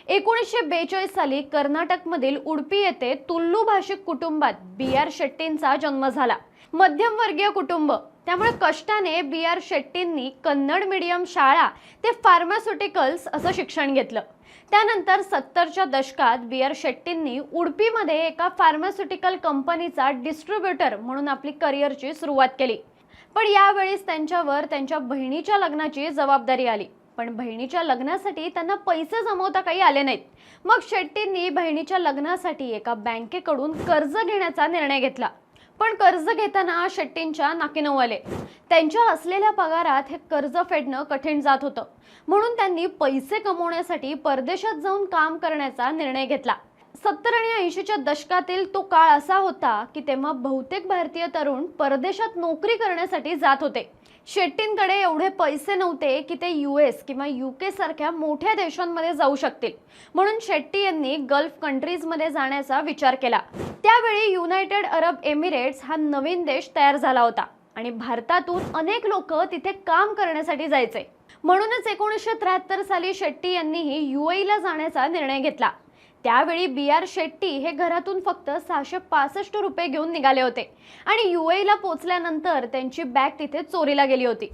1942 साली कर्नाटकमधील उडुपी येथे तुलू भाषिक कुटुंबात बी.आर. शेट्टींचा जन्म झाला। मध्यमवर्गीय कुटुंब, त्यामुळे कष्टाने बी.आर. शेट्टींनी कन्नड मीडियम शाळा ते फार्मास्युटिकल्स असं शिक्षण घेतलं। त्यानंतर 70च्या दशकात बी.आर. शेट्टींनी उडुपीमध्ये एका फार्मास्युटिकल कंपनीचा डिस्ट्रीब्युटर म्हणून आपली करिअरची सुरुवात केली। पण यावेळेस त्यांच्यावर त्यांच्या बहिणीच्या लग्नाची जबाबदारी आली। पण बहिणीच्या लग्नासाठी त्यांना पैसे जमवता काही आले नाहीत। मग शेट्टींनी बहिणीच्या लग्नासाठी एका बँकेकडून कर्ज घेण्याचा निर्णय घेतला। पण कर्ज घेताना शेट्टींच्या नाकी नऊ आले। त्यांच्या असलेल्या पगारात हे कर्ज फेडणं कठीण जात होतं। म्हणून त्यांनी पैसे कमवण्यासाठी परदेशात जाऊन काम करण्याचा निर्णय घेतला। 70 आणि 80च्या दशकातील तो काळ असा होता की तेव्हा बहुतेक भारतीय तरुण परदेशात नोकरी करण्यासाठी जात होते। शेट्टींकडे एवढे पैसे नव्हते की ते US किंवा UK सारख्या मोठ्या देशांमध्ये जाऊ शकतील। म्हणून शेट्टी यांनी गल्फ कंट्रीजमध्ये जाण्याचा विचार केला। त्यावेळी युनायटेड अरब एमिरेट्स हा नवीन देश तयार झाला होता आणि भारतातून अनेक लोक तिथे काम करण्यासाठी जायचे। म्हणूनच 1973 साली शेट्टी यांनीही UAE ला जाण्याचा निर्णय घेतला। त्यावेळी बी.आर. शेट्टी हे घरातून फक्त 665 रुपये घेऊन निघाले होते आणि UAE ला पोहोचल्यानंतर त्यांची बॅग तिथे चोरीला गेली होती।